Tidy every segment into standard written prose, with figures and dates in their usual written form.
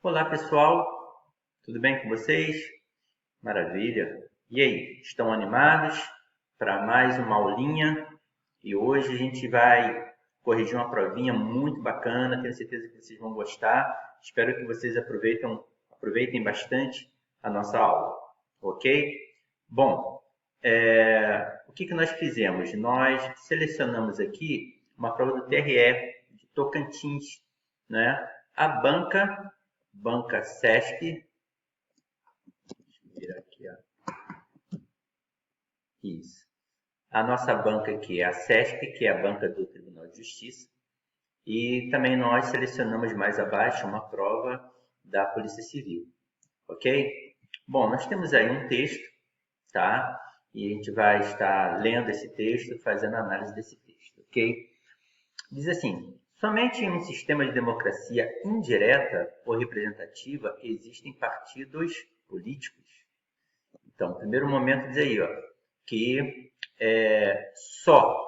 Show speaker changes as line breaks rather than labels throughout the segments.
Olá pessoal, tudo bem com vocês? Maravilha! E aí, estão animados para mais uma aulinha? E hoje a gente vai corrigir uma provinha muito bacana, tenho certeza que vocês vão gostar. Espero que vocês aproveitem bastante a nossa aula, ok? Bom, o que nós fizemos? Nós selecionamos aqui uma prova do TRE de Tocantins, né? A banca SESC, deixa eu virar aqui, ó. Isso. A nossa banca aqui é a SESC, que é a banca do Tribunal de Justiça. E também nós selecionamos mais abaixo uma prova da Polícia Civil, ok? Bom, nós temos aí um texto, tá? E a gente vai estar lendo esse texto, fazendo análise desse texto, ok? Diz assim: somente em um sistema de democracia indireta ou representativa existem partidos políticos. Então, no primeiro momento diz aí, ó, que só.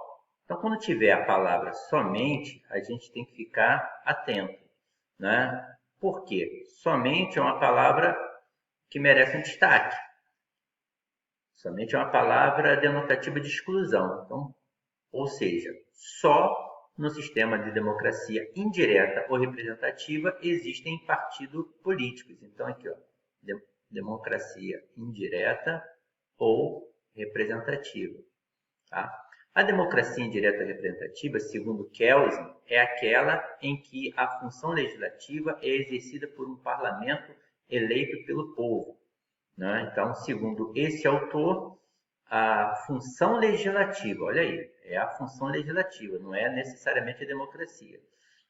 Então, quando tiver a palavra somente, a gente tem que ficar atento, né? Por quê? Somente é uma palavra que merece um destaque. Somente é uma palavra denotativa de exclusão. Então, ou seja, só no sistema de democracia indireta ou representativa existem partidos políticos. Então, aqui, ó, democracia indireta ou representativa. Tá? A democracia indireta representativa, segundo Kelsen, é aquela em que a função legislativa é exercida por um parlamento eleito pelo povo. Né? Então, segundo esse autor, a função legislativa, olha aí, é a função legislativa, não é necessariamente a democracia.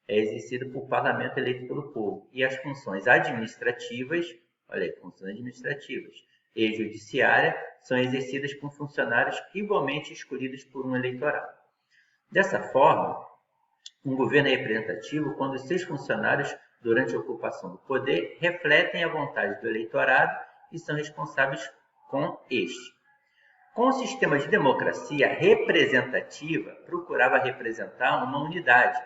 É exercida por parlamento eleito pelo povo. E as funções administrativas, olha aí, funções administrativas e judiciária são exercidas por funcionários igualmente escolhidos por um eleitorado. Dessa forma, um governo é representativo quando os seus funcionários, durante a ocupação do poder, refletem a vontade do eleitorado e são responsáveis com este. Com o sistema de democracia representativa, procurava representar uma unidade.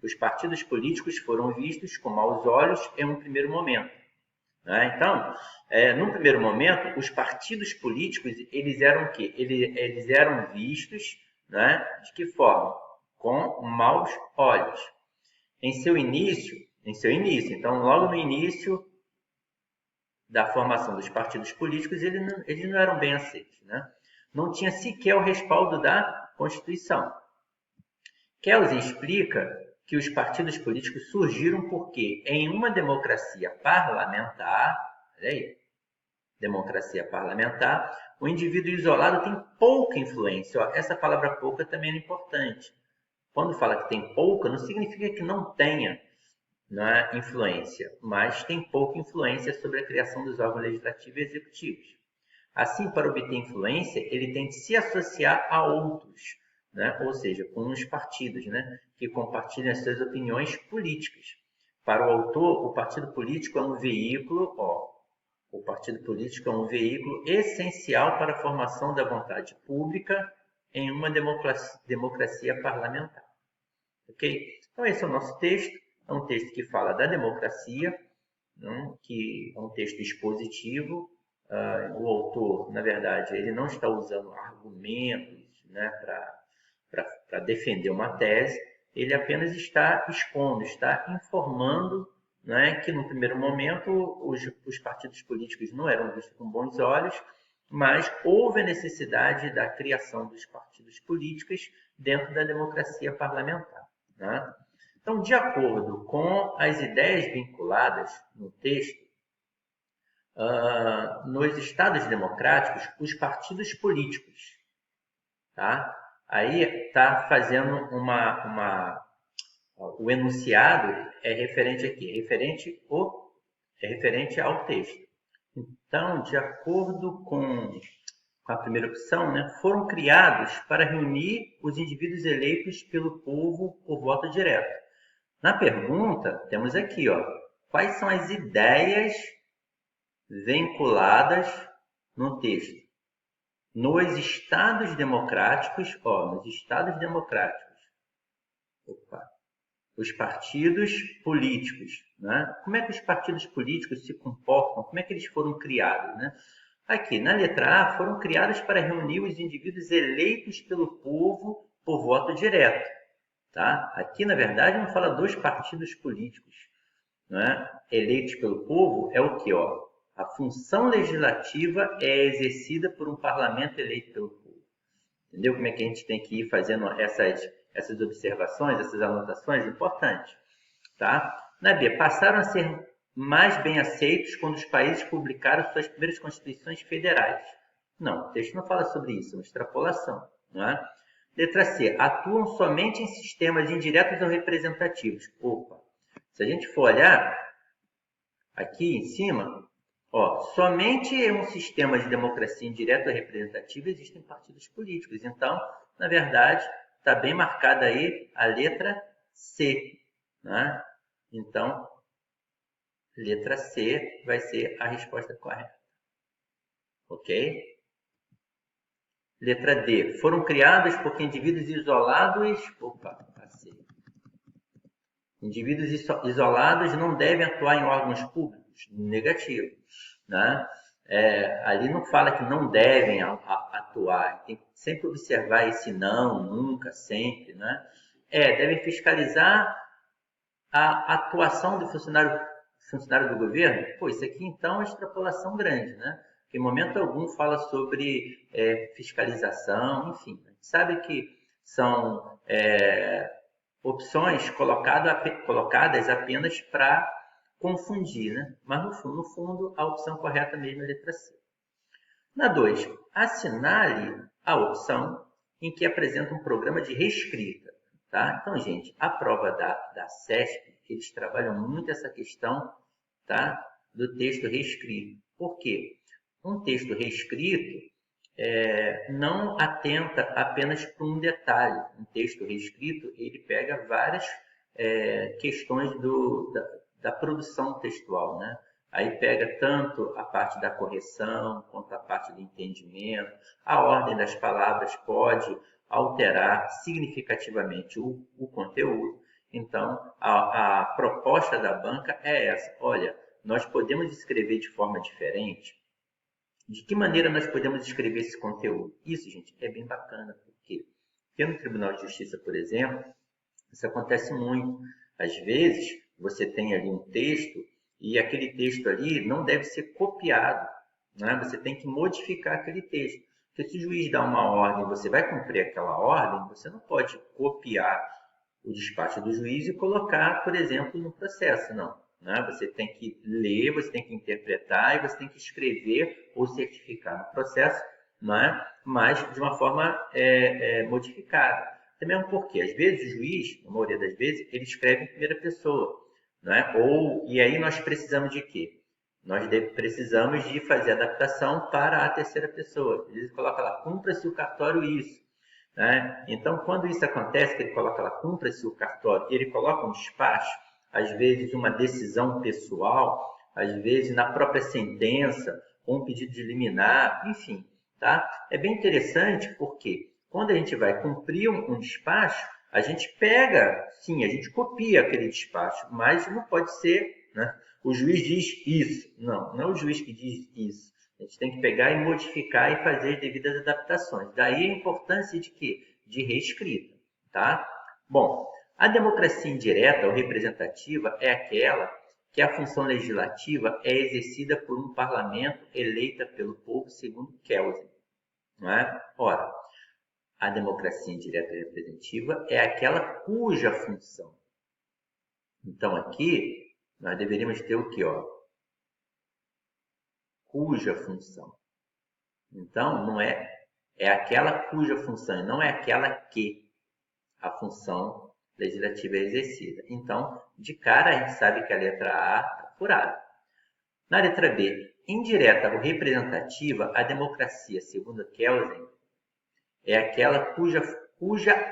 Os partidos políticos foram vistos com maus olhos em um primeiro momento. Né? Então, num primeiro momento, os partidos políticos eles eram o quê? Eles eram vistos, né? De que forma? Com maus olhos. Em seu início, então logo no início da formação dos partidos políticos, eles não eram bem aceitos, né? Não tinha sequer o respaldo da Constituição. Kelsen explica que os partidos políticos surgiram porque, em uma democracia parlamentar, olha aí, democracia parlamentar, o indivíduo isolado tem pouca influência. Ó, essa palavra pouca também é importante. Quando fala que tem pouca, não significa que não tenha influência, mas tem pouca influência sobre a criação dos órgãos legislativos e executivos. Assim, para obter influência, ele tem que se associar a outros, né? Ou seja, com os partidos, né? Que compartilham as suas opiniões políticas. Para o autor, o partido político é um veículo, o partido político é um veículo essencial para a formação da vontade pública em uma democracia parlamentar. Ok? Então, esse é o nosso texto. É um texto que fala da democracia, né? Que é um texto expositivo. O autor, na verdade, ele não está usando argumentos, né, para defender uma tese, ele apenas está expondo, está informando, né, que no primeiro momento os partidos políticos não eram vistos com bons olhos, mas houve a necessidade da criação dos partidos políticos dentro da democracia parlamentar. Né? Então, de acordo com as ideias vinculadas no texto, nos estados democráticos, os partidos políticos, tá? Aí está fazendo o enunciado é referente aqui, é referente ao texto. Então, de acordo com a primeira opção, né, foram criados para reunir os indivíduos eleitos pelo povo por voto direto. Na pergunta, temos aqui, ó, quais são as ideias vinculadas no texto. Nos estados democráticos, os partidos políticos, né? Como é que os partidos políticos se comportam? Como é que eles foram criados, né? Aqui, na letra A, foram criados para reunir os indivíduos eleitos pelo povo por voto direto, tá? Aqui, na verdade, não fala dos partidos políticos, né? Eleitos pelo povo é o que, ó? A função legislativa é exercida por um parlamento eleito pelo povo. Entendeu como é que a gente tem que ir fazendo essas observações, essas anotações importantes, tá? Na B, passaram a ser mais bem aceitos quando os países publicaram suas primeiras constituições federais. Não, o texto não fala sobre isso, é uma extrapolação, não é? Letra C, atuam somente em sistemas indiretos ou representativos. Opa, se a gente for olhar aqui em cima, ó, somente em um sistema de democracia indireta ou representativa existem partidos políticos. Então, na verdade, está bem marcada aí a letra C, né? Então, letra C vai ser a resposta correta. Ok? Letra D. Foram criados por indivíduos isolados. Opa, passei. Indivíduos isolados não devem atuar em órgãos públicos. Negativo. Né? Ali não fala que não devem atuar. Tem que sempre observar esse não, nunca, sempre. Né? Devem fiscalizar a atuação do funcionário do governo. Pô, isso aqui então é uma extrapolação grande, né? Porque em momento algum fala sobre fiscalização, enfim. A gente sabe que são opções colocadas apenas para confundir, né? Mas no fundo a opção correta mesmo é a letra C. Na 2, assinale a opção em que apresenta um programa de reescrita. Tá? Então, gente, a prova da CESP, eles trabalham muito essa questão, tá, do texto reescrito. Por quê? Um texto reescrito não atenta apenas para um detalhe. Um texto reescrito, ele pega várias questões da produção textual, né? Aí pega tanto a parte da correção, quanto a parte do entendimento. A ordem das palavras pode alterar significativamente o conteúdo. Então, a proposta da banca é essa. Olha, nós podemos escrever de forma diferente. De que maneira nós podemos escrever esse conteúdo? Isso, gente, é bem bacana. Por quê? Porque no Tribunal de Justiça, por exemplo, isso acontece muito. Às vezes, você tem ali um texto e aquele texto ali não deve ser copiado, né? Você tem que modificar aquele texto. Porque se o juiz dá uma ordem e você vai cumprir aquela ordem, você não pode copiar o despacho do juiz e colocar, por exemplo, no processo, não. Né? Você tem que ler, você tem que interpretar e você tem que escrever ou certificar no processo, né? Mas de uma forma modificada. Também porque, às vezes, o juiz, na maioria das vezes, ele escreve em primeira pessoa. Né? E aí nós precisamos de quê? Nós precisamos de fazer adaptação para a terceira pessoa. Ele coloca lá, cumpra-se o cartório isso. Né? Então, quando isso acontece, que ele coloca lá, cumpra-se o cartório, e ele coloca um despacho, às vezes uma decisão pessoal, às vezes na própria sentença, ou um pedido de liminar, enfim. Tá? É bem interessante porque quando a gente vai cumprir um despacho, a gente pega, sim, a gente copia aquele despacho, mas não pode ser, né? O juiz diz isso. Não é o juiz que diz isso. A gente tem que pegar e modificar e fazer as devidas adaptações. Daí a importância de quê? De reescrita, tá? Bom, a democracia indireta ou representativa é aquela que a função legislativa é exercida por um parlamento eleita pelo povo, segundo Kelsen, não é? Ora, a democracia indireta e representativa é aquela cuja função. Então aqui nós deveríamos ter o que, ó? Cuja função. Então não é aquela cuja função, não é aquela que a função legislativa é exercida. Então, de cara a gente sabe que a letra A está furada. Na letra B, indireta ou representativa, a democracia, segundo Kelsen, é aquela cuja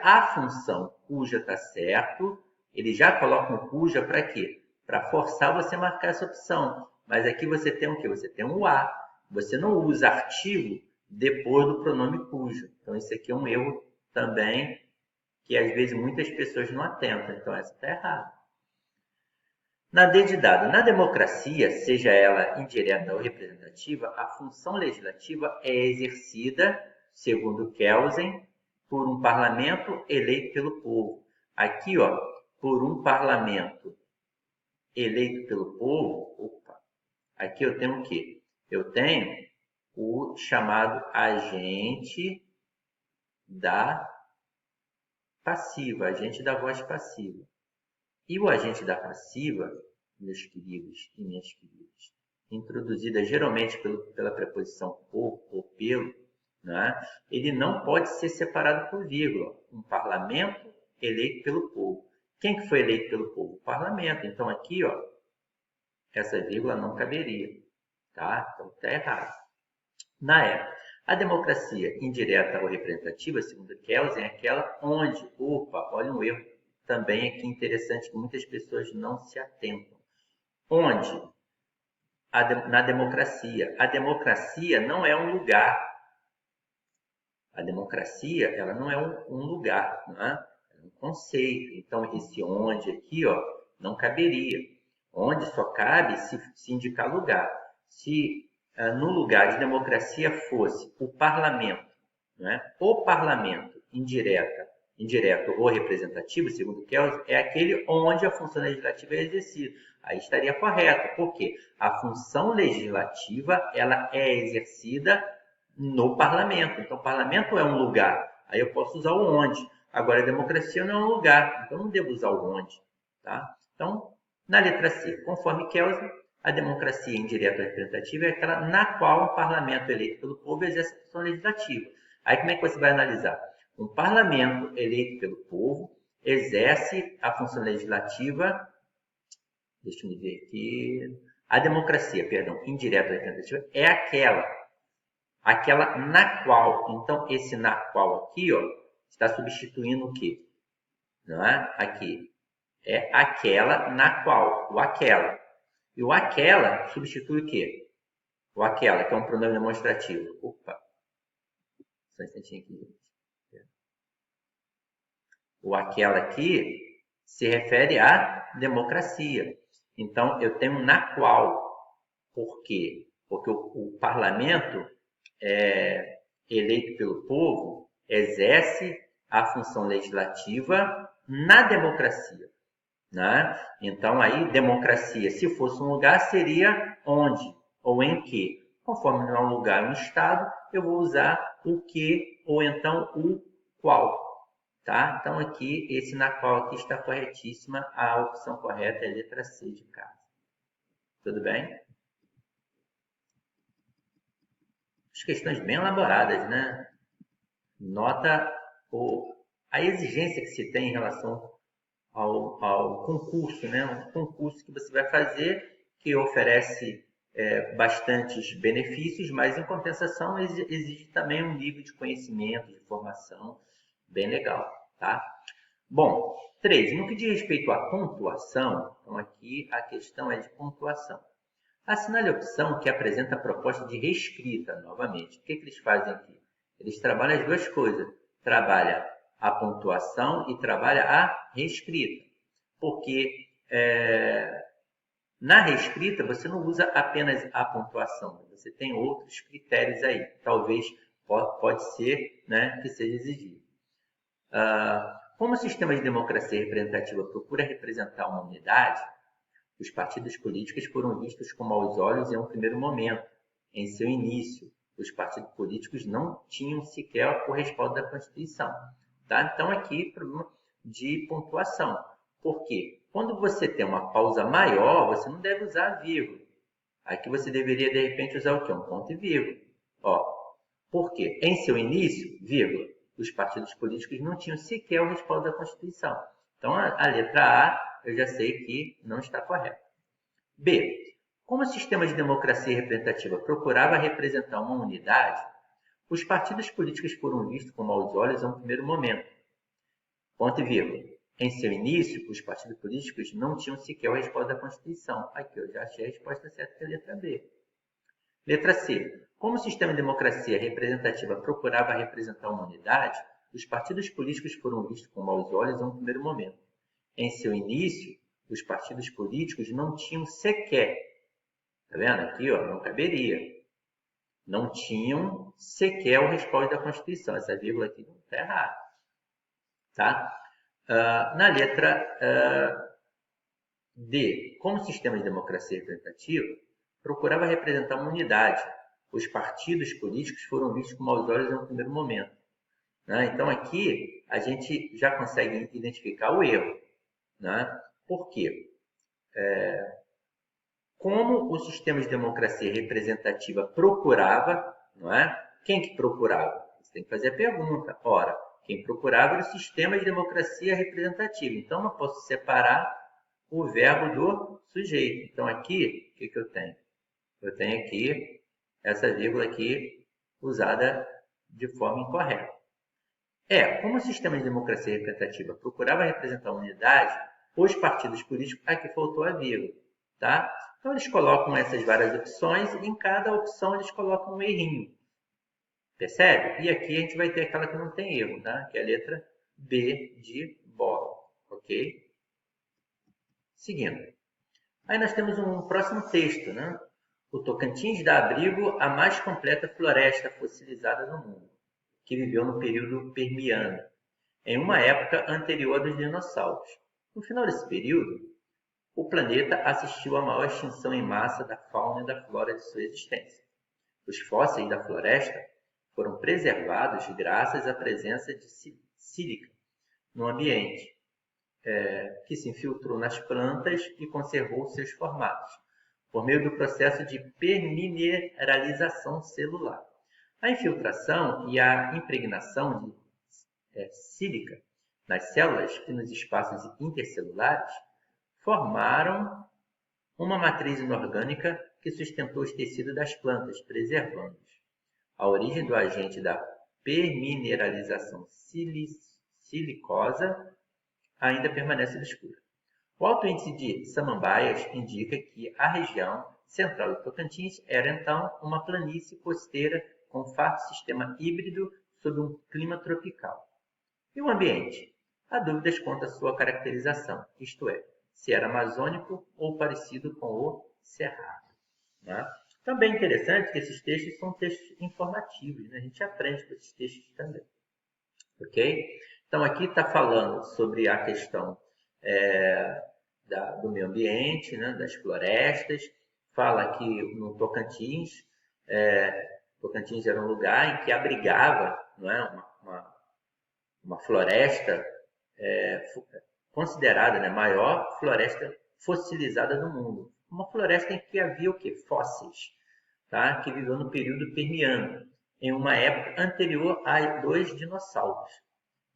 a função, cuja está certo, ele já coloca um cuja para quê? Para forçar você a marcar essa opção. Mas aqui você tem o quê? Você tem um a. Você não usa artigo depois do pronome cujo. Então, isso aqui é um erro também que às vezes muitas pessoas não atentam, então essa está errada. Na D de dado, na democracia, seja ela indireta ou representativa, a função legislativa é exercida, segundo Kelsen, por um parlamento eleito pelo povo. Aqui, ó, por um parlamento eleito pelo povo, opa, aqui eu tenho o quê? Eu tenho o chamado agente da passiva, agente da voz passiva. E o agente da passiva, meus queridos e minhas queridas, introduzida geralmente pela preposição por ou pelo, né? Ele não pode ser separado por vírgula. Um parlamento eleito pelo povo. Quem que foi eleito pelo povo? O parlamento. Então aqui, ó, essa vírgula não caberia, tá? Então está errado. Na época, a democracia indireta ou representativa, segundo Kelsen, é aquela onde, opa, olha um erro também aqui interessante que muitas pessoas não se atentam. Onde? Na democracia. A democracia não é um lugar. A democracia, ela não é um lugar, não é? É um conceito. Então, esse onde aqui, ó, não caberia. Onde só cabe se indicar lugar. Se no lugar de democracia fosse o parlamento, não é? O parlamento indireto ou representativo, segundo Kelsen, é aquele onde a função legislativa é exercida. Aí estaria correto, porque a função legislativa ela é exercida no parlamento. Então, o parlamento é um lugar. Aí eu posso usar o onde. Agora, a democracia não é um lugar, então não devo usar o onde. Tá? Então, na letra C, conforme Kelsen, a democracia indireta ou representativa é aquela na qual o parlamento eleito pelo povo exerce a função legislativa. Aí como é que você vai analisar? Um parlamento eleito pelo povo exerce a função legislativa, deixa eu ver aqui, a democracia, perdão, indireta ou representativa é aquela na qual. Então, esse na qual aqui, ó, está substituindo o quê? Não é? Aqui. É aquela na qual, o aquela. E o aquela substitui o quê? O aquela, que é um pronome demonstrativo. Opa! Só um instantinho aqui. O aquela aqui se refere à democracia. Então, eu tenho na qual. Por quê? Porque o parlamento eleito pelo povo exerce a função legislativa na democracia. Né? Então, aí, democracia, se fosse um lugar, seria onde ou em que. Conforme não é um lugar, um estado, eu vou usar o que ou então o qual. Tá? Então, aqui, esse na qual aqui está corretíssima. A opção correta é a letra C de casa. Tudo bem? As questões bem elaboradas, né? Nota a exigência que se tem em relação ao concurso, né? Um concurso que você vai fazer que oferece bastantes benefícios, mas em compensação exige também um nível de conhecimento, de formação bem legal, tá? Bom, 3. No que diz respeito à pontuação, então aqui a questão é de pontuação. Assinale a opção que apresenta a proposta de reescrita, novamente. O que eles fazem aqui? Eles trabalham as duas coisas. Trabalha a pontuação e trabalha a reescrita. Porque na reescrita você não usa apenas a pontuação. Você tem outros critérios aí. Talvez pode ser, né, que seja exigido. Como o sistema de democracia representativa procura representar uma unidade, os partidos políticos foram vistos com maus olhos em um primeiro momento. Em seu início, os partidos políticos não tinham sequer o respaldo da Constituição. Tá? Então, aqui, problema de pontuação. Por quê? Quando você tem uma pausa maior, você não deve usar vírgula. Aqui você deveria, de repente, usar o quê? Um ponto e vírgula. Ó, por quê? Em seu início, vírgula, os partidos políticos não tinham sequer o respaldo da Constituição. Então, a letra A, eu já sei que não está correta. B. Como o sistema de democracia representativa procurava representar uma unidade, os partidos políticos foram vistos com maus olhos a um primeiro momento. Ponto e vírgula. Em seu início, os partidos políticos não tinham sequer o respaldo da Constituição. Aqui eu já achei a resposta certa, que é a letra B. Letra C. Como o sistema de democracia representativa procurava representar uma unidade, os partidos políticos foram vistos com maus olhos em um primeiro momento. Em seu início, os partidos políticos não tinham sequer, tá vendo aqui, ó, não caberia, não tinham sequer o respaldo da Constituição. Essa vírgula aqui não está errada, tá? Na letra D, como sistema de democracia representativa, procurava representar uma unidade. Os partidos políticos foram vistos com maus olhos em um primeiro momento. Né? Então, aqui a gente já consegue identificar o erro. Né? Por quê? Como o sistema de democracia representativa procurava, não é? Quem que procurava? Você tem que fazer a pergunta. Ora, quem procurava era o sistema de democracia representativa. Então, eu posso separar o verbo do sujeito. Então, aqui, o que eu tenho? Eu tenho aqui essa vírgula aqui usada de forma incorreta. Como o sistema de democracia representativa procurava representar a unidade, os partidos políticos, aqui faltou a vírgula, tá? Então, eles colocam essas várias opções e em cada opção eles colocam um errinho. Percebe? E aqui a gente vai ter aquela que não tem erro, tá? Que é a letra B de bola, ok? Seguindo. Aí nós temos um próximo texto, né? O Tocantins dá abrigo à mais completa floresta fossilizada do mundo, que viveu no período Permiano, em uma época anterior à dos dinossauros. No final desse período, o planeta assistiu à maior extinção em massa da fauna e da flora de sua existência. Os fósseis da floresta foram preservados graças à presença de sílica no ambiente, que se infiltrou nas plantas e conservou seus formatos, por meio do processo de permineralização celular. A infiltração e a impregnação de sílica nas células e nos espaços intercelulares formaram uma matriz inorgânica que sustentou os tecidos das plantas, preservando-os. A origem do agente da permineralização silicosa ainda permanece obscura. O alto índice de samambaias indica que a região central do Tocantins era então uma planície costeira com farto sistema híbrido sob um clima tropical. E o ambiente? Há dúvidas quanto à sua caracterização, isto é, se era amazônico ou parecido com o cerrado. Né? Também é interessante que esses textos são textos informativos, né? A gente aprende com esses textos também. Ok? Então, aqui está falando sobre a questão do meio ambiente, né? Das florestas. Fala que no Tocantins, Tocantins era um lugar em que abrigava, não é? uma floresta considerada, né, maior floresta fossilizada do mundo. Uma floresta em que havia o quê? Fósseis, tá? Que viveu no período Permiano, em uma época anterior a dois dinossauros.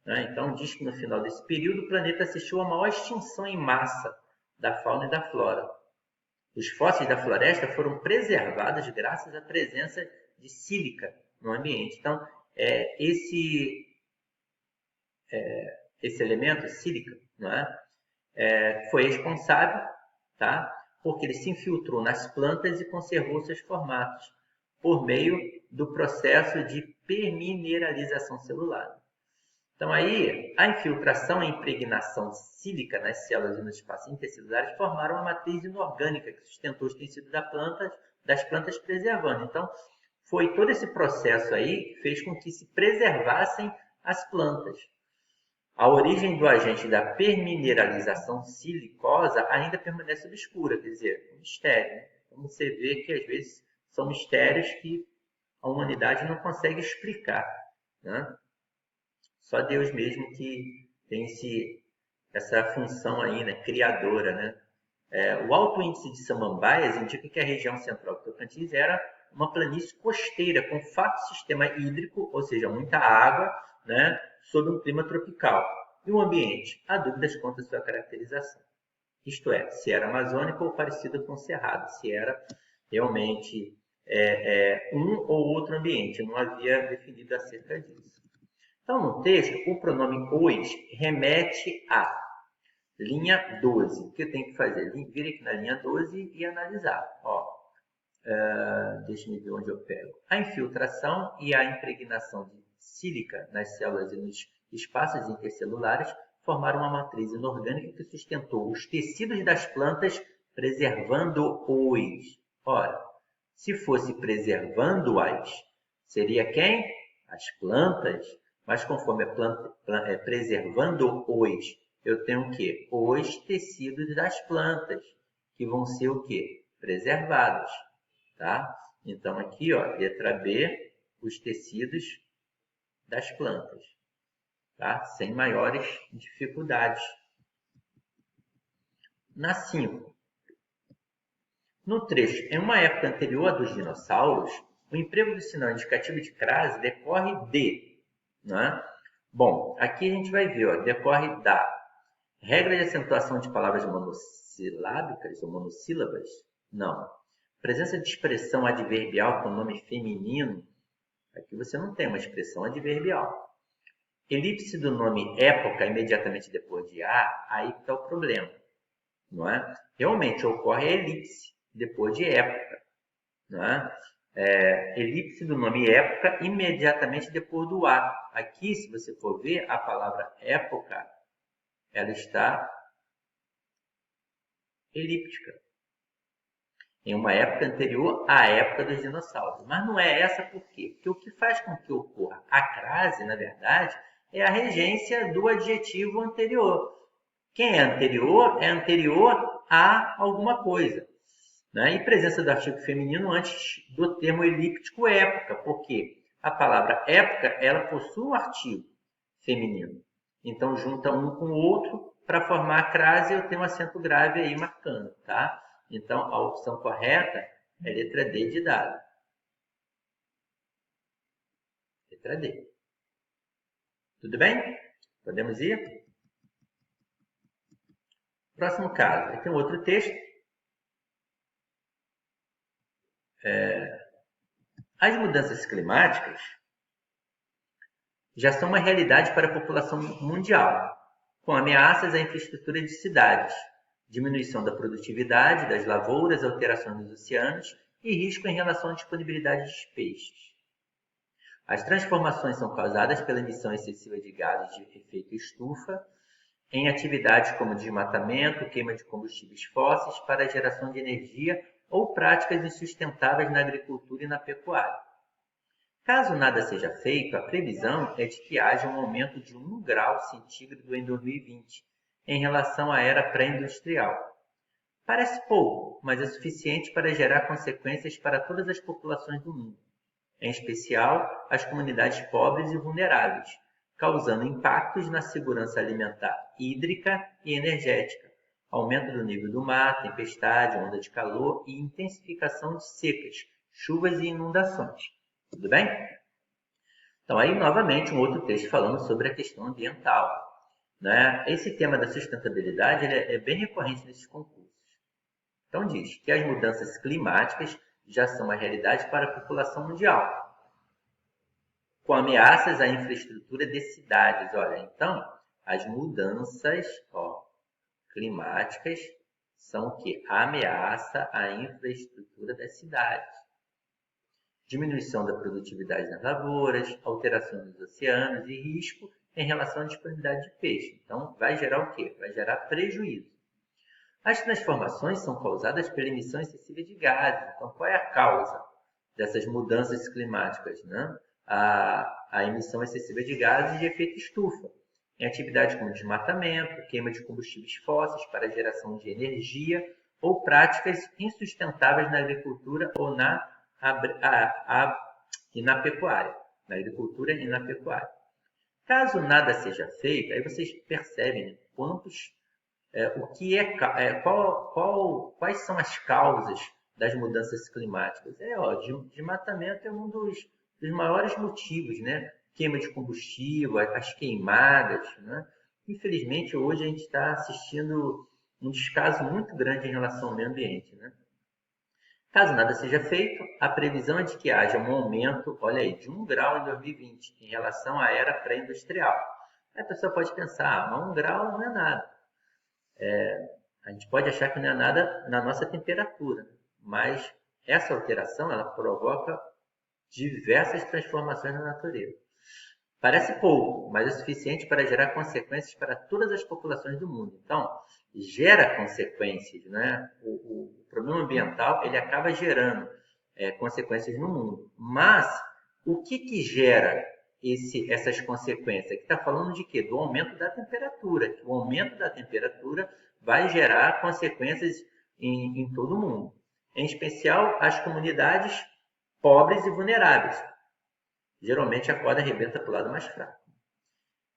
Né? Então, diz que no final desse período o planeta assistiu à maior extinção em massa da fauna e da flora. Os fósseis da floresta foram preservados graças à presença de sílica no ambiente. Então, esse elemento, sílica, não é? Foi responsável, tá? Porque ele se infiltrou nas plantas e conservou seus formatos por meio do processo de permineralização celular. Então, aí, a infiltração e a impregnação sílica nas células e nos espaços intercelulares formaram uma matriz inorgânica que sustentou os tecidos das plantas preservando. Então, foi todo esse processo aí que fez com que se preservassem as plantas. A origem do agente da permineralização silicosa ainda permanece obscura, quer dizer, um mistério. Né? Como você vê que às vezes são mistérios que a humanidade não consegue explicar. Né? Só Deus mesmo que tem essa função aí, né, criadora. Né? O alto índice de samambaias indica que a região central do Tocantins era uma planície costeira com farto sistema hídrico, ou seja, muita água, né, sob um clima tropical. E o ambiente? Há dúvidas quanto à sua caracterização. Isto é, se era amazônico ou parecido com o cerrado, se era realmente um ou outro ambiente, não havia definido acerca disso. Então, no texto, o pronome os remete a linha 12. O que eu tenho que fazer? Vir aqui na linha 12 e analisar. Deixa eu ver onde eu pego. A infiltração e a impregnação de sílica nas células e nos espaços intercelulares, formaram uma matriz inorgânica que sustentou os tecidos das plantas, preservando-os. Ora, se fosse preservando-as, seria quem? As plantas. Mas conforme a planta é preservando-os, eu tenho o quê? Os tecidos das plantas, que vão ser o quê? Preservados. Tá? Então, aqui, ó, letra B, os tecidos das plantas. Tá? Sem maiores dificuldades. Na 5. No trecho, em uma época anterior à dos dinossauros, o emprego do sinal indicativo de crase decorre de... Né? Bom, aqui a gente vai ver, ó, decorre da regra de acentuação de palavras monossilábicas ou monossílabas? Não. Presença de expressão adverbial com nome feminino. Aqui você não tem uma expressão adverbial. Elipse do nome época imediatamente depois de a, aí que está o problema. Não é? Realmente ocorre a elipse depois de época. Não é? Elipse do nome época imediatamente depois do a. Aqui, se você for ver, a palavra época, ela está elíptica. Em uma época anterior à época dos dinossauros. Mas não é essa por quê? Porque o que faz com que ocorra a crase, na verdade, é a regência do adjetivo anterior. Quem é anterior a alguma coisa. Né? E presença do artigo feminino antes do termo elíptico época, porque a palavra época ela possui um artigo feminino. Então, junta um com o outro para formar a crase, eu tenho um acento grave aí marcando. Tá? Então, a opção correta é letra D de dado. Letra D. Tudo bem? Podemos ir? Próximo caso. Aqui tem um outro texto. As mudanças climáticas já são uma realidade para a população mundial, com ameaças à infraestrutura de cidades, diminuição da produtividade das lavouras, alterações nos oceanos e risco em relação à disponibilidade de peixes. As transformações são causadas pela emissão excessiva de gases de efeito estufa em atividades como desmatamento, queima de combustíveis fósseis para a geração de energia ou práticas insustentáveis na agricultura e na pecuária. Caso nada seja feito, a previsão é de que haja um aumento de 1 grau centígrado em 2020 em relação à era pré-industrial. Parece pouco, mas é suficiente para gerar consequências para todas as populações do mundo, em especial as comunidades pobres e vulneráveis, causando impactos na segurança alimentar, hídrica e energética, aumento do nível do mar, tempestade, onda de calor e intensificação de secas, chuvas e inundações. Tudo bem? Então, aí, novamente, um outro texto falando sobre a questão ambiental. Né? Esse tema da sustentabilidade é bem recorrente nesses concursos. Então, diz que as mudanças climáticas já são uma realidade para a população mundial, com ameaças à infraestrutura de cidades. Olha, então, as mudanças climáticas são o que? Ameaça à infraestrutura das cidades. Diminuição da produtividade nas lavouras, alteração dos oceanos e risco em relação à disponibilidade de peixe. Então, vai gerar o quê? Vai gerar prejuízo. As transformações são causadas pela emissão excessiva de gases. Então, qual é a causa dessas mudanças climáticas? Né? A emissão excessiva de gases de efeito estufa, em atividades como desmatamento, queima de combustíveis fósseis para a geração de energia ou práticas insustentáveis na agricultura ou na pecuária. Na agricultura e na pecuária. Caso nada seja feito, aí vocês percebem, né, quais são as causas das mudanças climáticas. Desmatamento é um dos maiores motivos, né? Queima de combustível, as queimadas, né? Infelizmente, hoje a gente está assistindo um descaso muito grande em relação ao meio ambiente, né? Caso nada seja feito, a previsão é de que haja um aumento, olha aí, de 1 grau em 2020 em relação à era pré-industrial. A pessoa pode pensar, mas 1 grau não é nada. A gente pode achar que não é nada na nossa temperatura, mas essa alteração ela provoca diversas transformações na natureza. Parece pouco, mas é suficiente para gerar consequências para todas as populações do mundo. Então, gera consequências, né? O problema ambiental ele acaba gerando consequências no mundo. Mas o que gera essas consequências? Aqui está falando de quê? Do aumento da temperatura. Que o aumento da temperatura vai gerar consequências em todo o mundo. Em especial as comunidades pobres e vulneráveis. Geralmente a corda arrebenta para o lado mais fraco.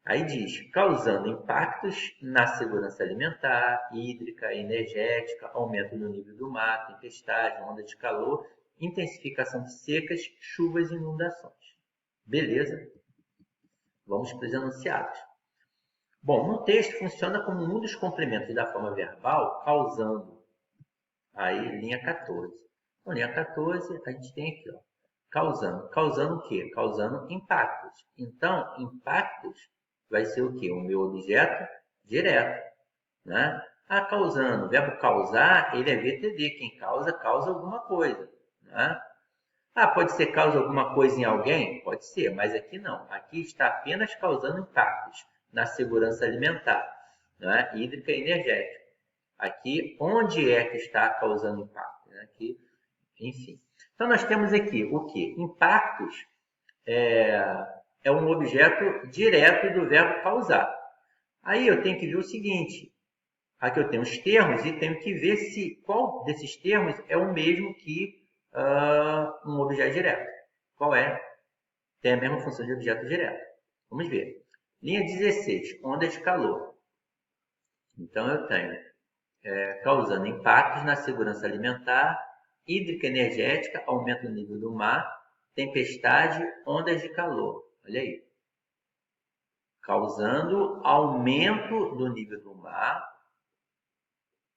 Aí diz, causando impactos na segurança alimentar, hídrica, energética, aumento no nível do mar, tempestade, onda de calor, intensificação de secas, chuvas e inundações. Beleza? Vamos para os enunciados. Bom, no texto funciona como um dos complementos da forma verbal, causando. Aí, linha 14. Então, linha 14, a gente tem aqui, ó, causando. Causando o quê? Causando impactos. Então, impactos vai ser o quê? O meu objeto direto, né? Causando. O verbo causar, ele é VTD. Quem causa, causa alguma coisa, né? Pode ser causa alguma coisa em alguém? Pode ser, mas aqui não. Aqui está apenas causando impactos na segurança alimentar, né? Hídrica e energética. Aqui, onde é que está causando impacto? Aqui, enfim. Então, nós temos aqui o que? Impactos é um objeto direto do verbo causar. Aí eu tenho que ver o seguinte. Aqui eu tenho os termos e tenho que ver se qual desses termos é o mesmo que um objeto direto. Qual é? Tem a mesma função de objeto direto. Vamos ver. Linha 16, ondas de calor. Então eu tenho causando impactos na segurança alimentar, hídrica energética, aumento do nível do mar, tempestade, ondas de calor. Olha aí. Causando aumento do nível do mar,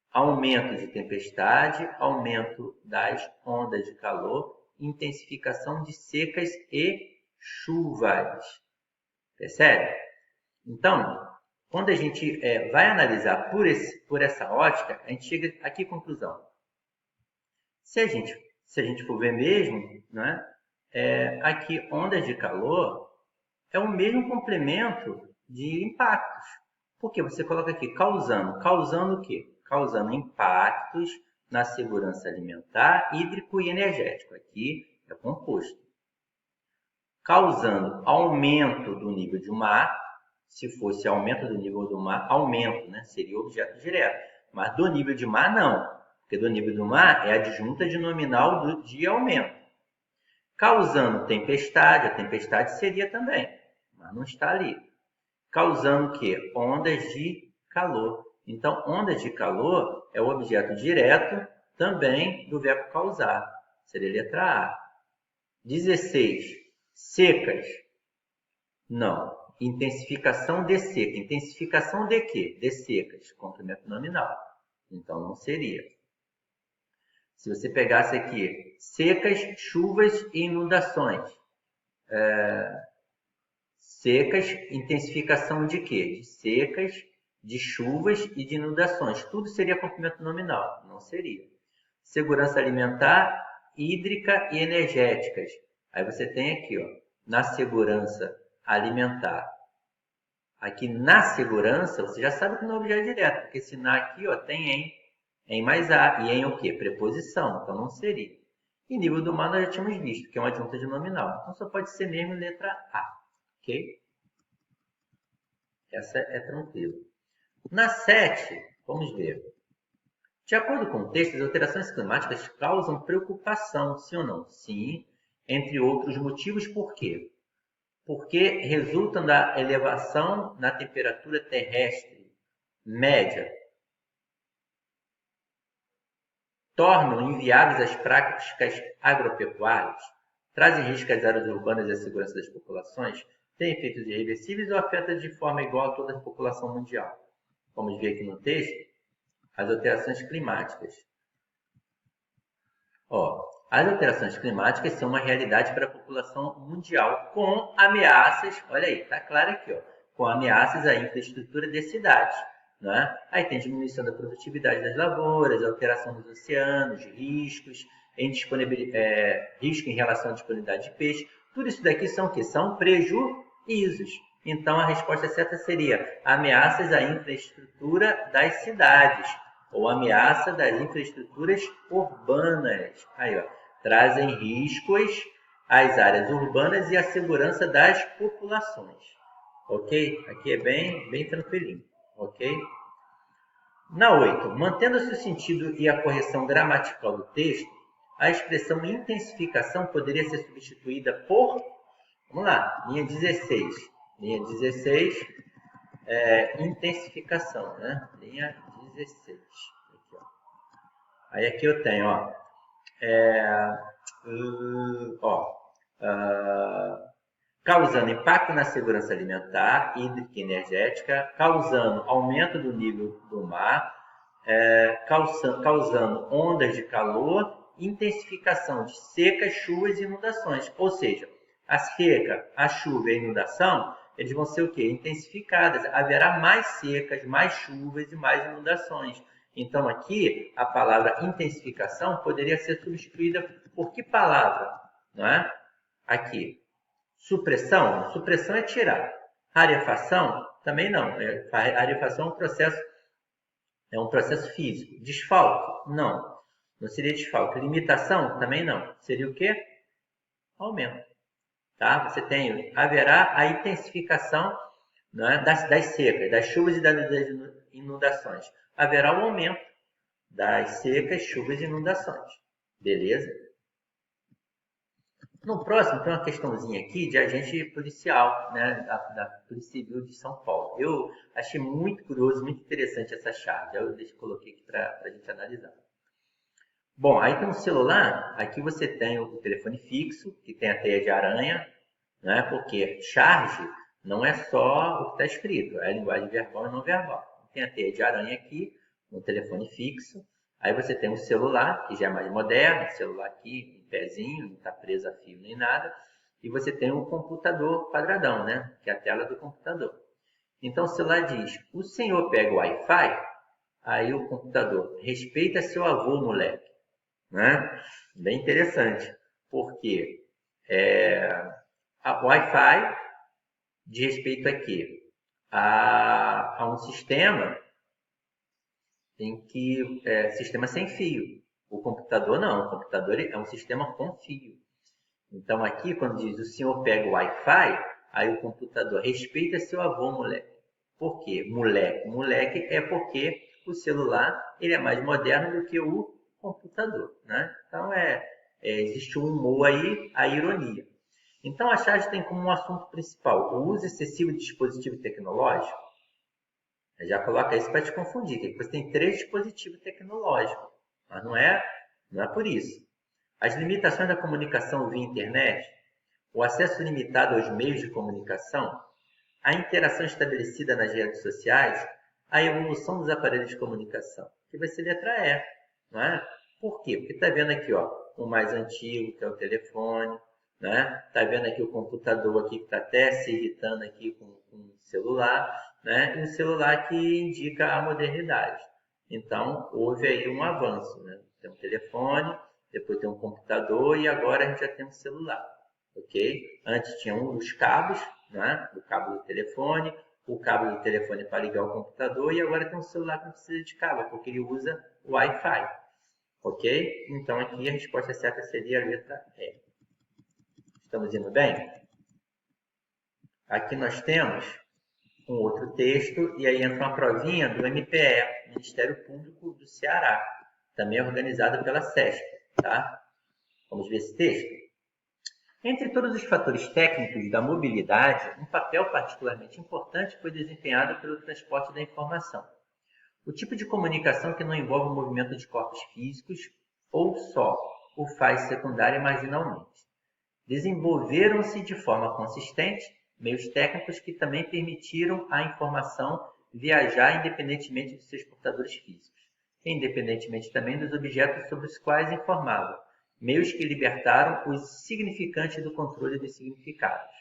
aumento de tempestade, aumento das ondas de calor, intensificação de secas e chuvas. Percebe? Então, quando a gente vai analisar por essa ótica, a gente chega aqui à conclusão. Se a gente for ver mesmo, né, aqui ondas de calor é o mesmo complemento de impactos. Porque você coloca aqui causando. Causando o quê? Causando impactos na segurança alimentar, hídrico e energético. Aqui é composto. Causando aumento do nível do mar. Se fosse aumento do nível do mar, aumento, né? Seria objeto direto. Mas do nível de mar, não. Porque do nível do mar é adjunta de nominal de aumento. Causando tempestade, a tempestade seria também, mas não está ali. Causando o quê? Ondas de calor. Então, ondas de calor é o objeto direto também do verbo causar. Seria a letra A. 16. Secas. Não. Intensificação de seca. Intensificação de quê? De secas. Complemento nominal. Então, não seria. Se você pegasse aqui secas, chuvas e inundações. Secas, intensificação de quê? De secas, de chuvas e de inundações. Tudo seria complemento nominal. Não seria. Segurança alimentar, hídrica e energéticas. Aí você tem aqui, ó, na segurança alimentar. Aqui na segurança, você já sabe que não é objeto direto, porque se na aqui, ó, tem em mais a, e em o quê? Preposição, então não seria. E nível do mar nós já tínhamos visto, que é uma adjunta de nominal. Então só pode ser mesmo letra A, ok? Essa é tranquila. Na 7, vamos ver. De acordo com o texto, as alterações climáticas causam preocupação, sim ou não? Sim, entre outros motivos, por quê? Porque resultam da elevação na temperatura terrestre média, tornam inviáveis as práticas agropecuárias, trazem risco às áreas urbanas e à segurança das populações, têm efeitos irreversíveis ou afetam de forma igual a toda a população mundial. Vamos ver aqui no texto as alterações climáticas. As alterações climáticas são uma realidade para a população mundial com ameaças, olha aí, está claro aqui, ó, com ameaças à infraestrutura de cidades. Né? Aí tem diminuição da produtividade das lavouras, alteração dos oceanos, riscos, risco em relação à disponibilidade de peixe. Tudo isso daqui são o quê? São prejuízos. ISOs. Então, a resposta certa seria ameaças à infraestrutura das cidades ou ameaça das infraestruturas urbanas. Aí, ó, trazem riscos às áreas urbanas e à segurança das populações. Ok? Aqui é bem tranquilinho. Ok? Na 8, mantendo-se o sentido e a correção gramatical do texto, a expressão intensificação poderia ser substituída por, vamos lá, linha 16. Linha 16, intensificação, né? Linha 16. Aqui, ó. Aí aqui eu tenho, ó, causando impacto na segurança alimentar, hídrica e energética, causando aumento do nível do mar, causando ondas de calor, intensificação de secas, chuvas e inundações. Ou seja, a seca, a chuva e a inundação, eles vão ser o quê? Intensificadas. Haverá mais secas, mais chuvas e mais inundações. Então, aqui, a palavra intensificação poderia ser substituída por que palavra? Não é? Aqui. Supressão? Supressão é tirar. Rarefação? Também não. A rarefação é um processo físico. Desfalque? Não. Não seria desfalque. Limitação? Também não. Seria o quê? Aumento. Tá? Você tem, haverá a intensificação, né, das secas, das chuvas e das inundações. Haverá o aumento das secas, chuvas e inundações. Beleza? No próximo tem uma questãozinha aqui de agente policial, né, da Polícia Civil de São Paulo. Eu achei muito curioso, muito interessante essa charge. Eu coloquei aqui para a gente analisar. Bom, aí tem um celular, aqui você tem o telefone fixo, que tem a teia de aranha, né, porque charge não é só o que está escrito, é a linguagem verbal e não verbal. Tem a teia de aranha aqui, no telefone fixo. Aí você tem um celular, que já é mais moderno, celular aqui, em pezinho, não está preso a fio nem nada. E você tem um computador quadradão, né? Que é a tela do computador. Então o celular diz, o senhor pega o Wi-Fi? Aí o computador, respeita seu avô, moleque. Né? Bem interessante, porque a Wi-Fi diz respeito aqui a um sistema em que sistema sem fio. O computador não, o computador é um sistema com fio. Então aqui quando diz o senhor pega o Wi-Fi, aí o computador respeita seu avô, moleque. Por quê? Moleque. Moleque é porque o celular ele é mais moderno do que o computador, né? Então existe um humor aí, a ironia. Então a charge tem como um assunto principal o uso excessivo de dispositivo tecnológico. Já coloca isso para te confundir, que você tem 3 dispositivos tecnológicos, mas não é por isso. As limitações da comunicação via internet, o acesso limitado aos meios de comunicação, a interação estabelecida nas redes sociais, a evolução dos aparelhos de comunicação, que vai ser letra E, não é? Por quê? Porque está vendo aqui, ó, o mais antigo, que é o telefone, né? Está vendo aqui o computador aqui que está até se irritando aqui com o celular, né? E um celular que indica a modernidade. Então, houve aí um avanço, né? Tem um telefone, depois tem um computador e agora a gente já tem um celular, ok? Antes tinha os cabos, né? O cabo do telefone, o cabo do telefone para ligar o computador e agora tem um celular que não precisa de cabo, porque ele usa o Wi-Fi, ok? Então aqui a resposta certa seria a letra E. Estamos indo bem? Aqui nós temos um outro texto e aí entra uma provinha do MPE, Ministério Público do Ceará, também organizado pela SESP, tá? Vamos ver esse texto? Entre todos os fatores técnicos da mobilidade, um papel particularmente importante foi desempenhado pelo transporte da informação. O tipo de comunicação que não envolve o movimento de corpos físicos ou só o faz secundário e marginalmente. Desenvolveram-se de forma consistente meios técnicos que também permitiram à informação viajar independentemente de seus portadores físicos, e independentemente também dos objetos sobre os quais informavam, meios que libertaram os significantes do controle dos significados.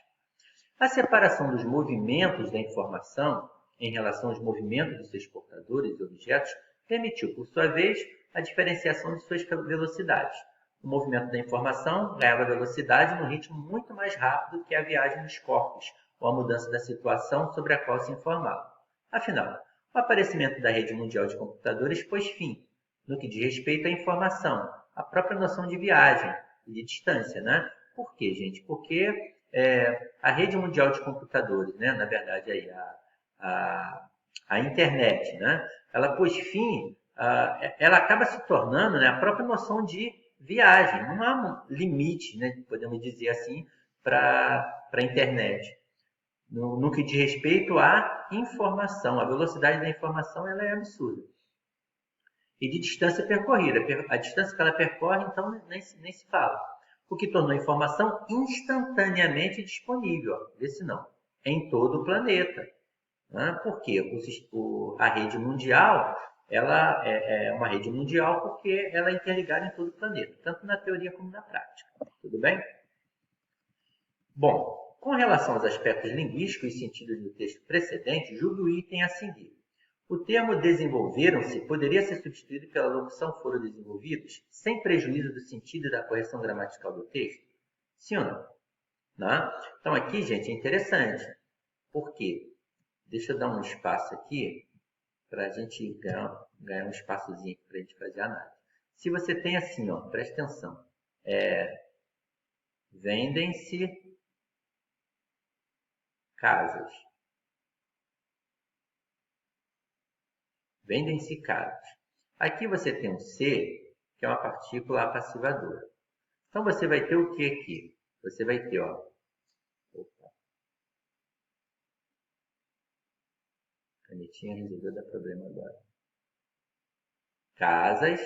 A separação dos movimentos da informação em relação aos movimentos de seus portadores e objetos permitiu, por sua vez, a diferenciação de suas velocidades. O movimento da informação ganhava velocidade num ritmo muito mais rápido que a viagem dos corpos, ou a mudança da situação sobre a qual se informava. Afinal, o aparecimento da rede mundial de computadores pôs fim, no que diz respeito à informação, à própria noção de viagem e de distância, né? Por quê, gente? Porque a rede mundial de computadores, né? Na verdade, aí, a internet, né? Ela pôs fim, ela acaba se tornando, né, a própria noção de viagem. Não há um limite, né, podemos dizer assim, para a internet. No que diz respeito à informação, a velocidade da informação ela é absurda. E de distância percorrida. A distância que ela percorre, então, nem se fala. O que tornou a informação instantaneamente disponível, vê se não, em todo o planeta. Né? Por quê? A rede mundial ela é uma rede mundial porque ela é interligada em todo o planeta, tanto na teoria como na prática. Tudo bem? Bom, com relação aos aspectos linguísticos e sentidos do texto precedente, julgue o item a seguir. O termo desenvolveram-se poderia ser substituído pela locução foram desenvolvidos, sem prejuízo do sentido e da correção gramatical do texto? Sim ou não? Né? Então aqui, gente, é interessante. Por quê? Deixa eu dar um espaço aqui para a gente ganhar um espaçozinho para a gente fazer a análise. Se você tem assim, ó, presta atenção. Vendem-se casas. Vendem-se casas. Aqui você tem um C, que é uma partícula passivadora. Então você vai ter o que aqui? Você vai ter, ó. Opa. Canetinha resolveu dar problema agora. Casas.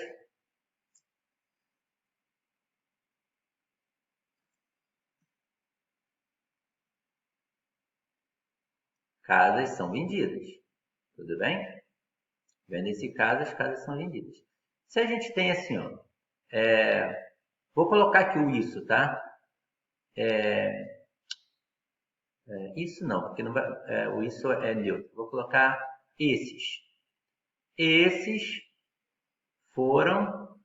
Casas são vendidas. Tudo bem? Vendem-se casas, casas são vendidas. Se a gente tem assim, ó. Vou colocar aqui o isso, tá? Isso não, porque não vai, o isso é neutro. Vou colocar esses. Esses foram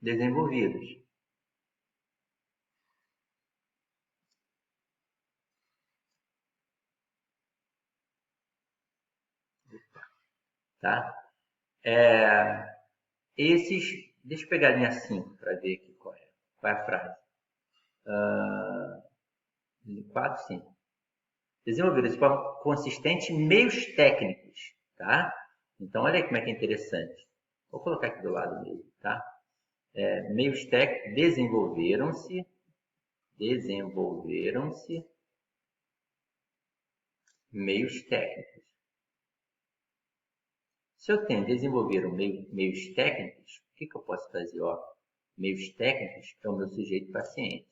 desenvolvidos. Tá? Esses, deixa eu pegar a linha 5 para ver aqui qual é a frase. 4, 5. Desenvolvidos de forma consistente meios técnicos, tá? Então, olha aí como é que é interessante. Vou colocar aqui do lado mesmo, tá? Meios técnicos desenvolveram-se meios técnicos. Se eu tenho desenvolver meios técnicos, o que eu posso fazer? Ó, meios técnicos é o meu sujeito paciente.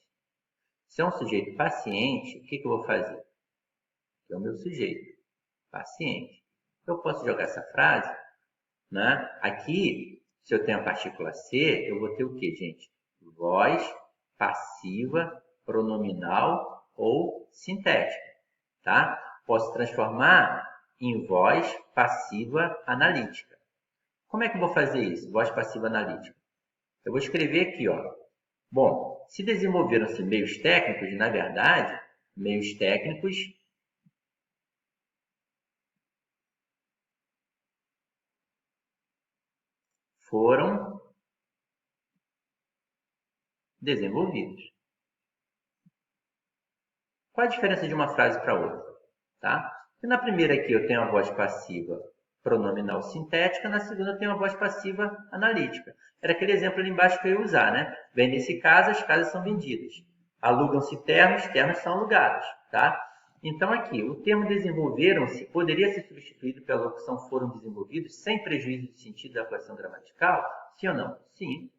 Se é um sujeito paciente, o que eu vou fazer? É o meu sujeito paciente. Eu posso jogar essa frase, né? Aqui, se eu tenho a partícula C, eu vou ter o que, gente? Voz passiva, pronominal ou sintética, tá? Posso transformar em voz passiva analítica. Como é que eu vou fazer isso? Voz passiva analítica. Eu vou escrever aqui, ó. Bom, se desenvolveram-se meios técnicos, na verdade, meios técnicos foram desenvolvidos. Qual a diferença de uma frase para outra? Tá? E na primeira aqui eu tenho a voz passiva pronominal sintética, na segunda eu tenho a voz passiva analítica. Era aquele exemplo ali embaixo que eu ia usar, né? Vendem-se casas, casas são vendidas. Alugam-se ternos, ternos são alugados, tá? Então aqui, o termo desenvolveram-se poderia ser substituído pela locução foram desenvolvidos sem prejuízo do sentido da correção gramatical? Sim ou não? Sim.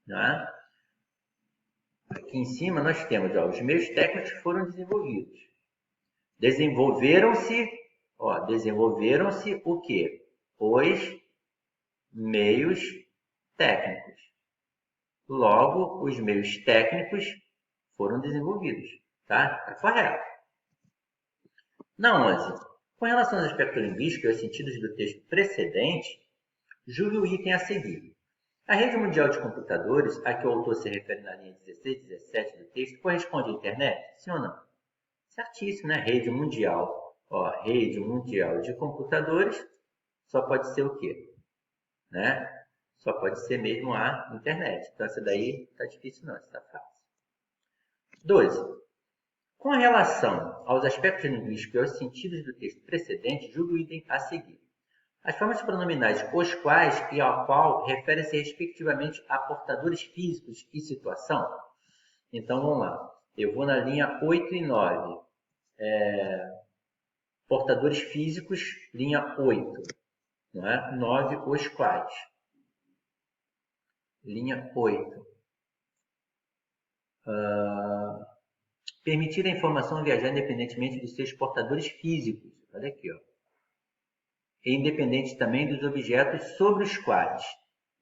Não é? Aqui em cima nós temos, ó, os meios técnicos foram desenvolvidos. Desenvolveram-se o quê? Os meios técnicos. Logo, os meios técnicos foram desenvolvidos, tá? Tá correto. Na 11, com relação aos aspectos linguísticos e aos sentidos do texto precedente, julgue o item a seguir. A rede mundial de computadores, a que o autor se refere na linha 16 e 17 do texto, corresponde à internet? Sim ou não? Certíssimo, né? Rede mundial. Ó, rede mundial de computadores só pode ser o quê? Né? Só pode ser mesmo a internet. Então, essa daí tá difícil não, essa tá fácil. 12. Com relação aos aspectos linguísticos e aos sentidos do texto precedente, julgue o item a seguir. As formas pronominais os quais e ao qual referem-se respectivamente a portadores físicos e situação. Então, vamos lá. Eu vou na linha 8 e 9. Portadores físicos, linha 8. Não é? 9, os quais. Linha 8. Permitir a informação viajar independentemente dos seus portadores físicos. Olha aqui, ó. E independente também dos objetos sobre os quais,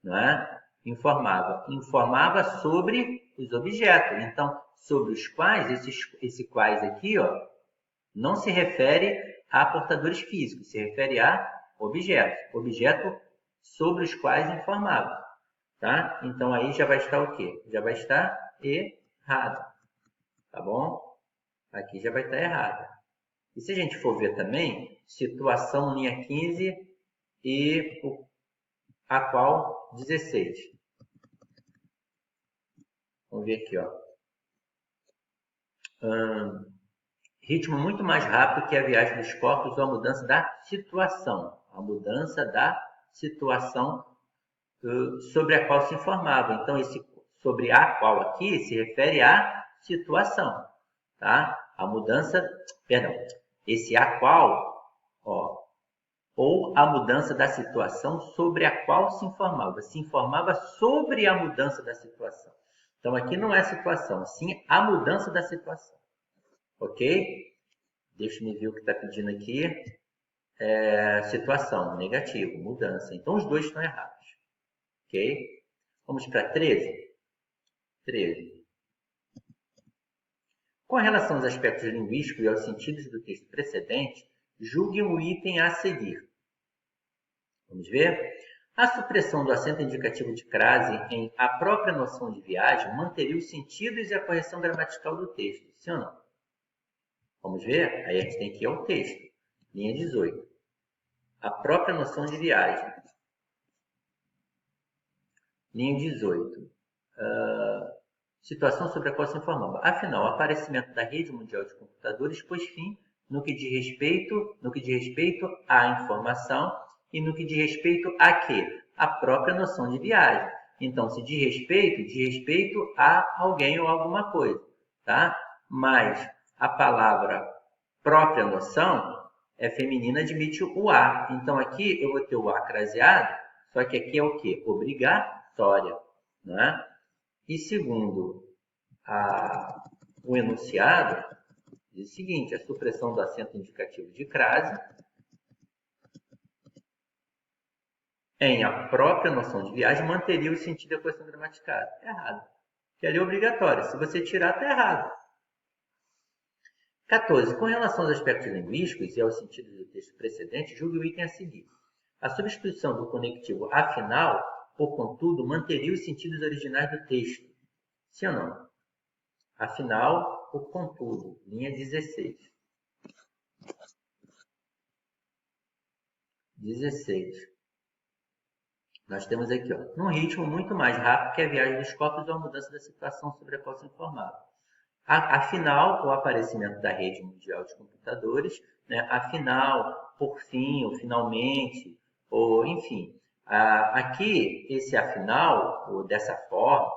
não é? Informava sobre os objetos. Então, sobre os quais, esse quais aqui, ó, não se refere a portadores físicos, se refere a objetos. Objeto sobre os quais informava. Tá? Então, aí já vai estar o quê? Já vai estar errado. Tá bom? Aqui já vai estar errado. E se a gente for ver também, situação linha 15 e a qual 16. Vamos ver aqui, ó. Ritmo muito mais rápido que a viagem dos corpos ou a mudança da situação. A mudança da situação sobre a qual se informava. Então, esse sobre a qual aqui se refere à situação. Tá? A mudança, perdão, esse a qual, ó, ou a mudança da situação sobre a qual se informava. Se informava sobre a mudança da situação. Então, aqui não é situação, sim a mudança da situação. Ok? Deixa eu ver o que está pedindo aqui. Situação, negativo, mudança. Então, os dois estão errados. Ok? Vamos para 13. 13. Com relação aos aspectos linguísticos e aos sentidos do texto precedente, julgue o item a seguir. Vamos ver? A supressão do acento indicativo de crase em a própria noção de viagem manteria os sentidos e a correção gramatical do texto. Sim ou não? Vamos ver? Aí a gente tem que ir ao texto. Linha 18. A própria noção de viagem. Linha 18. Situação sobre a qual se informava. Afinal, o aparecimento da rede mundial de computadores pôs fim no que diz respeito à informação e no que diz respeito a quê? A própria noção de viagem. Então, se diz respeito a alguém ou alguma coisa, tá? Mas a palavra própria noção é feminina, admite o a. Então, aqui eu vou ter o a craseado, só que aqui é o quê? Obrigatória, né? E segundo o enunciado, diz o seguinte: a supressão do acento indicativo de crase em a própria noção de viagem manteria o sentido da questão gramatical. Errado. Que ali é obrigatório. Se você tirar, está errado. 14. Com relação aos aspectos linguísticos e aos sentidos do texto precedente, julgue o item a seguir. A substituição do conectivo afinal por contudo manteria os sentidos originais do texto. Sim ou não? Afinal, por contudo. Linha 16. 16. Nós temos aqui, ó, num ritmo muito mais rápido que a viagem dos corpos ou a mudança da situação sobre a qual se informava. Afinal, o aparecimento da rede mundial de computadores, né? Afinal, por fim, ou finalmente, ou enfim. Aqui, esse afinal, ou dessa forma,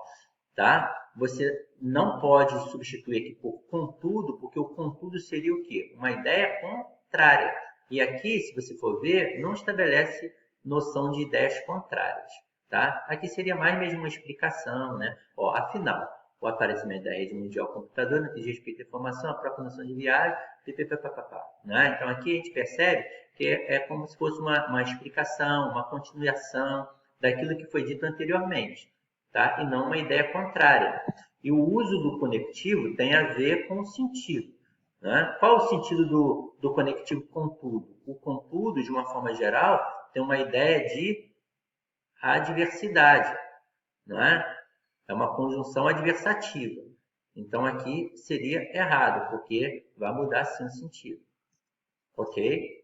tá? Você não pode substituir aqui por contudo, porque o contudo seria o quê? Uma ideia contrária. E aqui, se você for ver, não estabelece noção de ideias contrárias, tá? Aqui seria mais mesmo uma explicação, né? Ó, afinal, o aparecimento da rede mundial computador no que diz respeito à informação, a própria noção de viagem, né? Então aqui a gente percebe que é como se fosse uma explicação, uma continuação daquilo que foi dito anteriormente, tá? E não uma ideia contrária. E o uso do conectivo tem a ver com o sentido, né? Qual o sentido do conectivo contudo? O contudo, de uma forma geral, tem uma ideia de adversidade, não é? É uma conjunção adversativa. Então, aqui seria errado, porque vai mudar sim o sentido. Ok?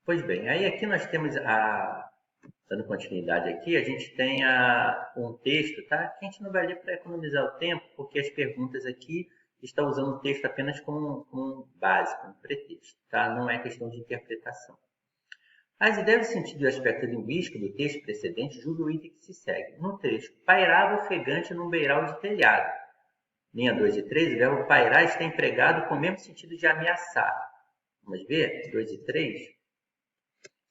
Pois bem, aí aqui nós temos dando continuidade aqui, a gente tem um texto, tá? Que a gente não vai ler para economizar o tempo, porque as perguntas aqui estão usando o texto apenas como base, como pretexto, tá? Não é questão de interpretação. As ideias do sentido e aspecto linguístico do texto precedente julgue o item que se segue. No trecho, pairava ofegante num beiral de telhado. Linha 2 e 3, o verbo pairar está empregado com o mesmo sentido de ameaçar. Vamos ver? 2 e 3.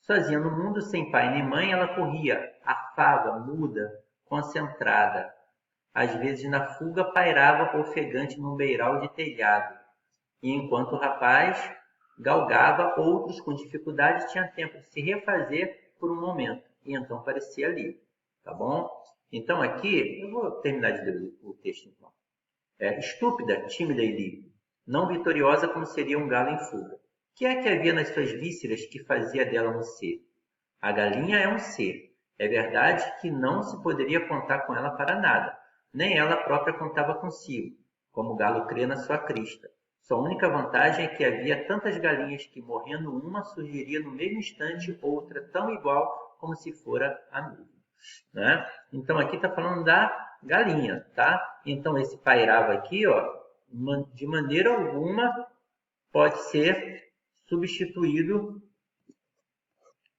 Sozinha no mundo, sem pai nem mãe, ela corria, afava, muda, concentrada. Às vezes na fuga pairava ofegante num beiral de telhado. E enquanto o rapaz galgava, outros com dificuldade tinham tempo de se refazer por um momento. E então parecia livre. Tá bom? Então aqui, eu vou terminar de ler o texto então. Estúpida, tímida e livre, não vitoriosa como seria um galo em fuga. Que é que havia nas suas vísceras que fazia dela um ser? A galinha é um ser. É verdade que não se poderia contar com ela para nada, nem ela própria contava consigo, como o galo crê na sua crista. Sua única vantagem é que havia tantas galinhas que, morrendo uma, surgiria no mesmo instante outra tão igual como se fora a mesma. Né? Então aqui está falando da galinha, tá? Então esse pairava aqui, ó, de maneira alguma pode ser substituído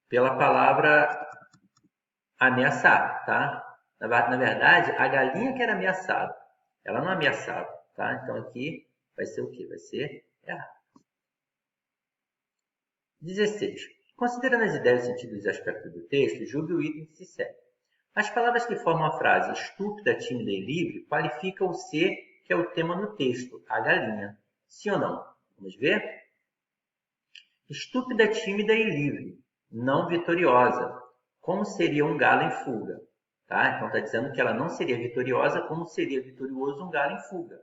pela palavra ameaçar, tá? Na verdade, a galinha que era ameaçada, ela não ameaçava, tá? Então aqui vai ser o quê? Vai ser errado. 16. Considerando as ideias, sentidos e aspectos do texto, julgue o item que se segue. As palavras que formam a frase estúpida, tímida e livre qualificam o ser que é o tema no texto, a galinha. Sim ou não? Vamos ver? Estúpida, tímida e livre, não vitoriosa, como seria um galo em fuga. Tá? Então está dizendo que ela não seria vitoriosa, como seria vitorioso um galo em fuga. O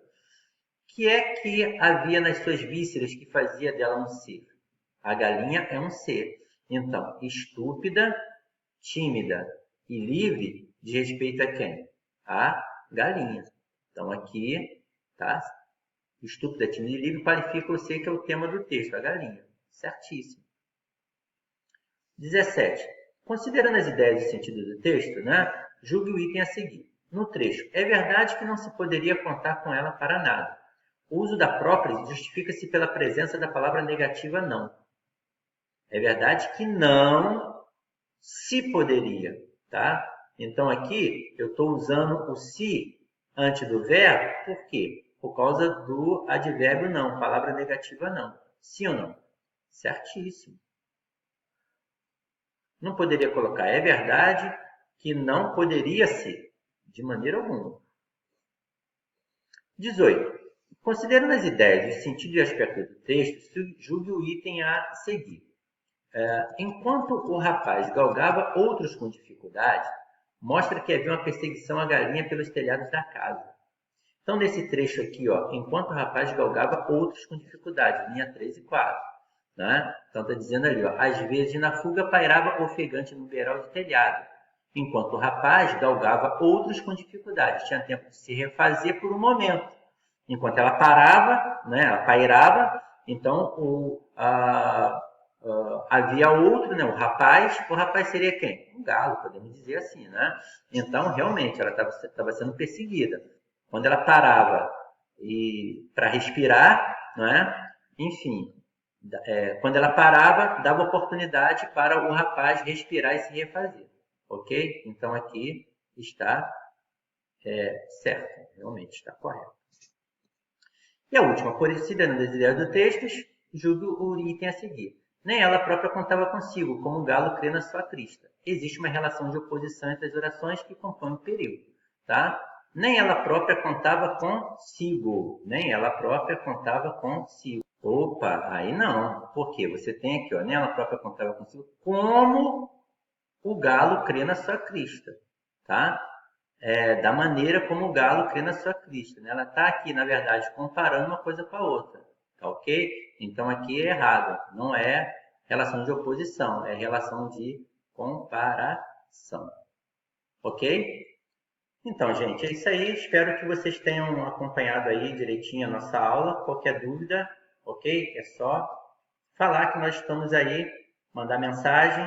que é que havia nas suas vísceras que fazia dela um ser? A galinha é um ser. Então, estúpida, tímida e livre diz respeito a quem? A galinha. Então aqui, tá? Estúpida, tímida e livre qualifica o ser que é o tema do texto, a galinha. Certíssimo. 17. Considerando as ideias e sentido do texto, né? Julgue o item a seguir. No trecho, é verdade que não se poderia contar com ela para nada. O uso da própria justifica-se pela presença da palavra negativa não. É verdade que não se poderia, tá? Então aqui eu estou usando o se antes do verbo, por quê? Por causa do advérbio não, palavra negativa não. Sim ou não? Certíssimo. Não poderia colocar, é verdade que não poderia ser, de maneira alguma. 18. Considerando as ideias, o sentido e aspecto do texto, julgue o item a seguir. Enquanto o rapaz galgava outros com dificuldade, mostra que havia uma perseguição à galinha pelos telhados da casa. Então, nesse trecho aqui, ó, enquanto o rapaz galgava outros com dificuldade, linha 3 e 4. Né? Então, está dizendo ali, ó, às vezes na fuga pairava ofegante no beiral de telhado, enquanto o rapaz galgava outros com dificuldade, tinha tempo de se refazer por um momento. Enquanto ela parava, né, ela pairava, então havia outro, né, o rapaz seria quem? Um galo, podemos dizer assim, né? Então, realmente, ela estava sendo perseguida. Quando ela parava para respirar, né? Enfim, quando ela parava, dava oportunidade para o rapaz respirar e se refazer, ok? Então, aqui está certo, realmente está correto. E a última, considerando as ideias do texto, julgue o item a seguir. Nem ela própria contava consigo, como o galo crê na sua crista. Existe uma relação de oposição entre as orações que compõem o período. Tá? Nem ela própria contava consigo. Nem ela própria contava consigo. Opa, aí não. Por quê? Você tem aqui, ó, nem ela própria contava consigo, como o galo crê na sua crista. Tá? Da maneira como o galo crê na sua crista. Né? Ela está aqui, na verdade, comparando uma coisa com a outra. Tá ok? Então aqui é errado. Não é relação de oposição, é relação de comparação. Ok? Então, gente, é isso aí. Espero que vocês tenham acompanhado aí direitinho a nossa aula. Qualquer dúvida, ok? É só falar que nós estamos aí, mandar mensagem.